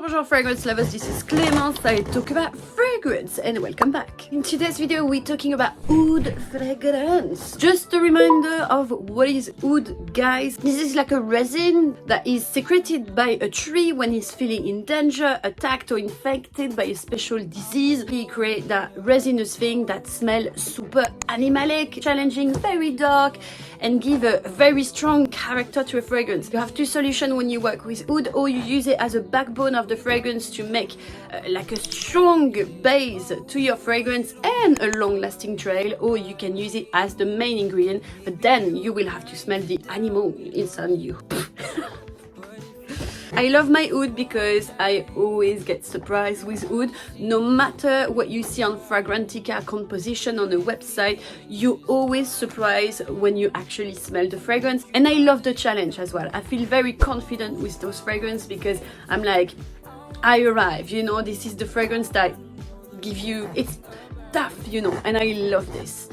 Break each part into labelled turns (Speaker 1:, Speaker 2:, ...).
Speaker 1: Bonjour fragrance lovers, this is Clemence. I talk about fragrance and welcome back. In today's video we're talking about oud fragrance. Just a reminder of what is oud, guys. This is like a resin that is secreted by a tree when it's feeling in danger, attacked or infected by a special disease. We create that resinous thing that smells super animalic, challenging, very dark, and give a very strong character to a fragrance. You have two solutions when you work with oud, or you use it as a backbone of the fragrance to make like a strong base to your fragrance and a long-lasting trail, or you can use it as the main ingredient, but then you will have to smell the animal inside you. I love my oud because I always get surprised with oud. No matter what you see on Fragrantica composition on a website, you always surprised when you actually smell the fragrance. And I love the challenge as well. I feel very confident with those fragrances because I'm like, I arrive, you know, this is the fragrance that give you, it's tough, you know, and I love this.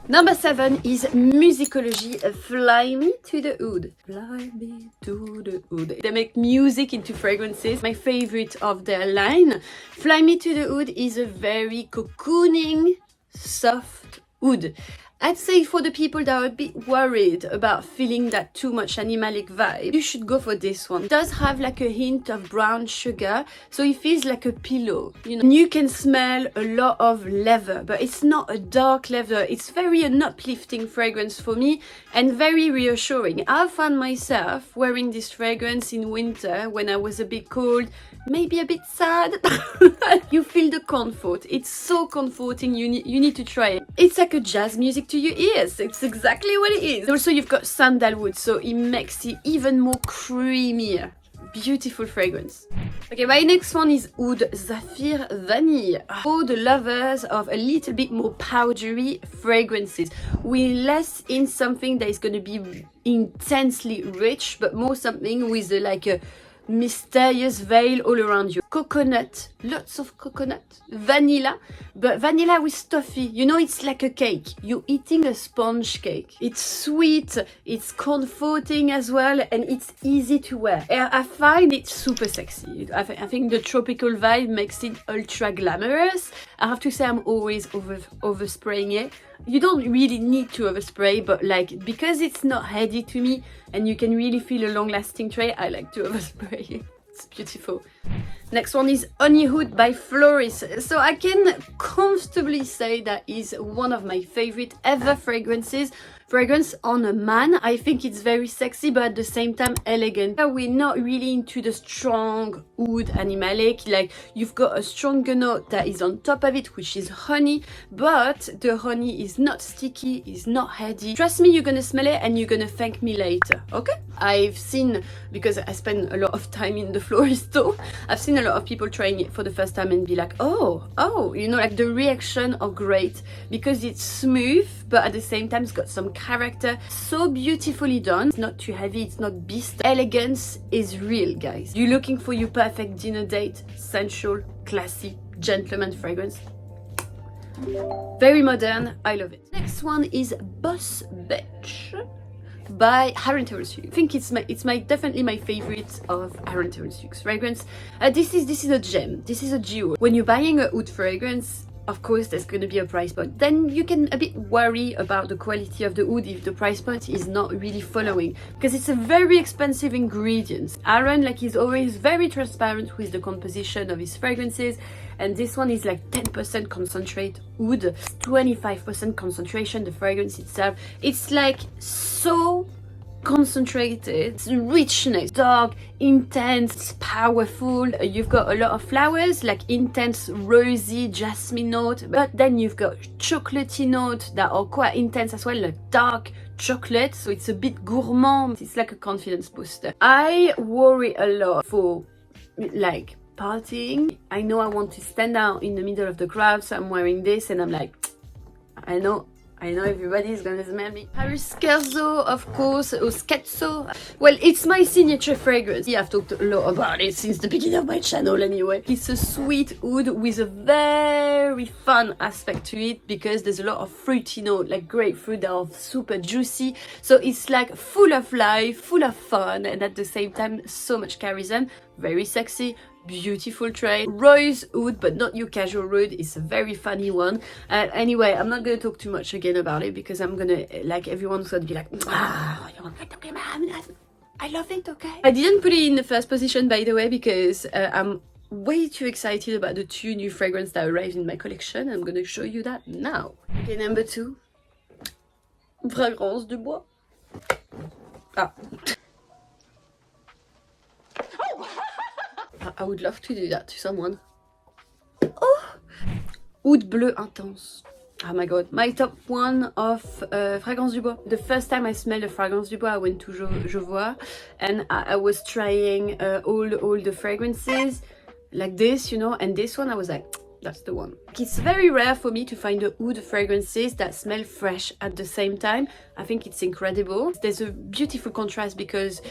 Speaker 1: Number 7 is Musicology Fly Me to the Oud. Fly me to the oud. They make music into fragrances. My favorite of their line. Fly Me to the Oud is a very cocooning, soft oud. I'd say for the people that are a bit worried about feeling that too much animalic vibe, you should go for this one. It does have like a hint of brown sugar, so it feels like a pillow, you know. And you can smell a lot of leather, but it's not a dark leather. It's very an uplifting fragrance for me and very reassuring. I found myself wearing this fragrance in winter when I was a bit cold, maybe a bit sad. You feel the comfort. It's so comforting. You need to try it. It's like a jazz music to your ears. It's exactly what it is. Also, you've got sandalwood, so it makes it even more creamier. Beautiful fragrance. Okay, my next one is Oud Zafeer Vanille. For the lovers of a little bit more powdery fragrances, we're less in something that is going to be intensely rich, but more something with like a mysterious veil all around you. Coconut, lots of coconut, vanilla, but vanilla with toffee. You know, it's like a cake. You're eating a sponge cake. It's sweet, it's comforting as well, and it's easy to wear. I find it super sexy. I think the tropical vibe makes it ultra glamorous. I have to say I'm always overspraying it. You don't really need to overspray, but like, because it's not heady to me and you can really feel a long-lasting trail, I like to overspray it. It's beautiful. Next one is Honey Oud by Floris. So I can comfortably say that is one of my favorite ever fragrances. Fragrance on a man. I think it's very sexy, but at the same time elegant. We're not really into the strong oud animalic. Like, you've got a stronger note that is on top of it, which is honey, but the honey is not sticky, is not heady. Trust me, you're gonna smell it and you're gonna thank me later, okay? I've seen, because I spend a lot of time in the florist store, I've seen a lot of people trying it for the first time and be like, oh, you know, like the reaction are great because it's smooth, but at the same time it's got some character. So beautifully done. It's not too heavy, it's not beast. Elegance is real, guys. You're looking for your perfect dinner date, sensual, classy, gentleman fragrance. Very modern, I love it. Next one is Boss Bitch by Terence. I think it's definitely my favorite of Terence fragrance. This is a gem. This is a jewel. When you're buying a oud fragrance, of course there's going to be a price point. Then you can a bit worry about the quality of the oud if the price point is not really following, because it's a very expensive ingredient. Aaron, like, he's always very transparent with the composition of his fragrances, and this one is like 10% concentrate oud, 25% concentration, the fragrance itself. It's like so concentrated, it's richness, dark, intense, powerful. You've got a lot of flowers, like intense rosy jasmine note, but then you've got chocolatey note that are quite intense as well, like dark chocolate, so it's a bit gourmand. It's like a confidence booster. I worry a lot for like partying. I know I want to stand out in the middle of the crowd, so I'm wearing this and I'm like, I know everybody's gonna smell me. Paris Scherzo, of course, or Scherzo. Well, it's my signature fragrance. Yeah, I've talked a lot about it since the beginning of my channel anyway. It's a sweet oud with a very fun aspect to it because there's a lot of fruity note, like grapefruit that are super juicy. So it's like full of life, full of fun, and at the same time, so much charisma. Very sexy, beautiful trade. Roy's Oud, but not your casual Oud, is a very funny one. Anyway, I'm not gonna talk too much again about it because I'm gonna, like, everyone's gonna be like, ah, you want to I love it, okay? I didn't put it in the first position, by the way, because I'm way too excited about the 2 new fragrances that arrived in my collection. I'm gonna show you that now. Okay, number 2, Fragrance de Bois. Ah. I would love to do that to someone. Oh! Oud Bleu Intense. Oh my god, my top 1 of Fragrance du Bois. The first time I smelled the Fragrance du Bois, I went to Bois, and I was trying all the fragrances like this, you know, and this one I was like, that's the one. It's very rare for me to find the oud fragrances that smell fresh at the same time. I think it's incredible. There's a beautiful contrast because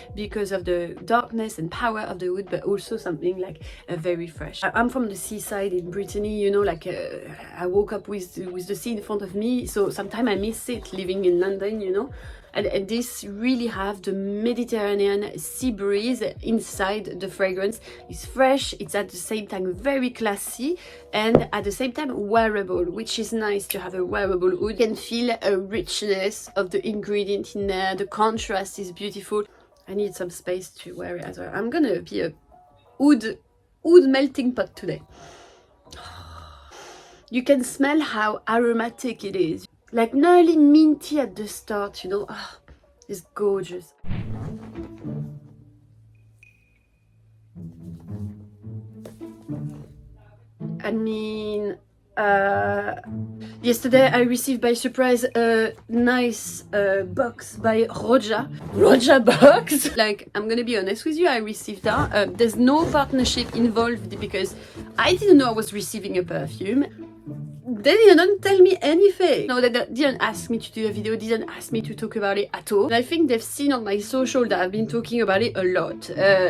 Speaker 1: of the darkness and power of the oud, but also something like very fresh. I'm from the seaside in Brittany, you know, like I woke up with the sea in front of me, so sometimes I miss it living in London, you know. And this really have the Mediterranean sea breeze inside the fragrance. It's fresh, it's at the same time very classy, and at the same time wearable, which is nice to have a wearable oud. You can feel a richness of the ingredient in there. The contrast is beautiful. I need some space to wear it as well. I'm gonna be a oud melting pot today. You can smell how aromatic it is. Like nearly minty at the start, you know. Oh, it's gorgeous. I mean, yesterday I received by surprise a nice box by Roja. Roja box! Like, I'm gonna be honest with you, I received that. There's no partnership involved because I didn't know I was receiving a perfume. They didn't tell me anything. No, they didn't ask me to do a video, didn't ask me to talk about it at all. And I think they've seen on my social that I've been talking about it a lot.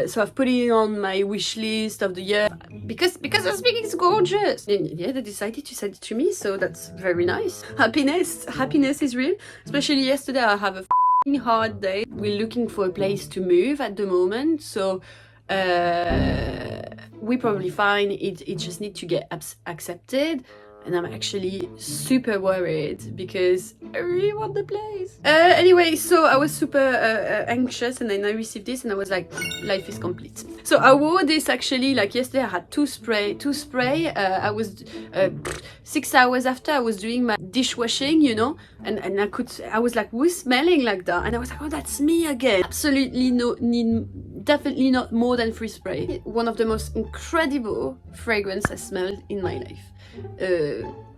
Speaker 1: So I've put it on my wish list of the year because I think it's gorgeous. And yeah, they decided to send it to me, so that's very nice. Happiness is real. Especially yesterday, I have a hard day. We're looking for a place to move at the moment, so we probably find it just need to get accepted. And I'm actually super worried because I really want the place. Anyway, so I was super anxious, and then I received this and I was like, life is complete. So I wore this actually, like yesterday I had two spray. I was 6 hours after I was doing my dishwashing, you know, and I was like, who's smelling like that? And I was like, oh, that's me again. Absolutely definitely not more than 3 spray. One of the most incredible fragrance I smelled in my life.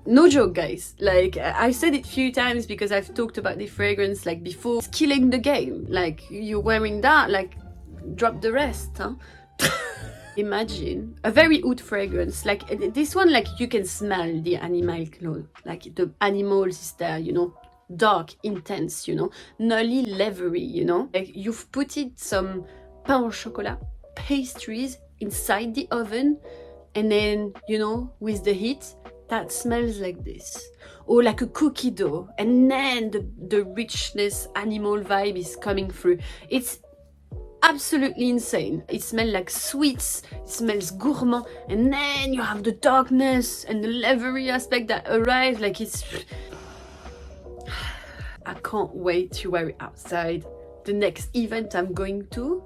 Speaker 1: No joke, guys. Like, I said it a few times because I've talked about the fragrance like before. It's killing the game. Like, you're wearing that, like, drop the rest, huh? Imagine a very oud fragrance like this one. Like, you can smell the animal clothes, like the animals is there, you know, dark, intense, you know, nearly leathery, you know. Like, you've put it some pain au chocolat pastries inside the oven, and then, you know, with the heat, that smells like this. Or like a cookie dough, and then the richness, animal vibe is coming through. It's absolutely insane. It smells like sweets, it smells gourmand, and then you have the darkness and the leathery aspect that arrives. Like, it's... I can't wait to wear it outside. The next event I'm going to,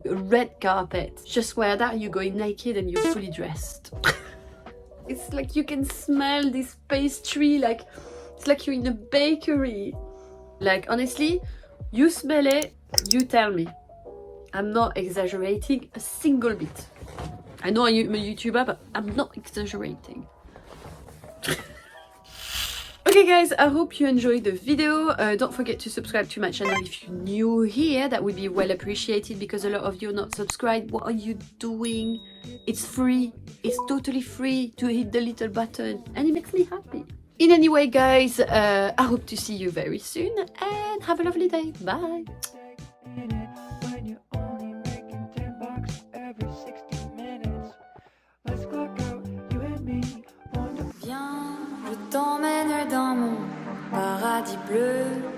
Speaker 1: a red carpet. Just wear that, you're going naked and you're fully dressed. It's like you can smell this pastry, like it's like you're in a bakery. Like, honestly, you smell it, you tell me. I'm not exaggerating a single bit. I know I'm a YouTuber, but I'm not exaggerating. Okay guys, I hope you enjoyed the video. Don't forget to subscribe to my channel if you're new here. That would be well appreciated because a lot of you are not subscribed. What are you doing? It's free. It's totally free to hit the little button, and it makes me happy. In any way, guys, I hope to see you very soon, and have a lovely day. Bye.
Speaker 2: T'emmène dans mon paradis bleu.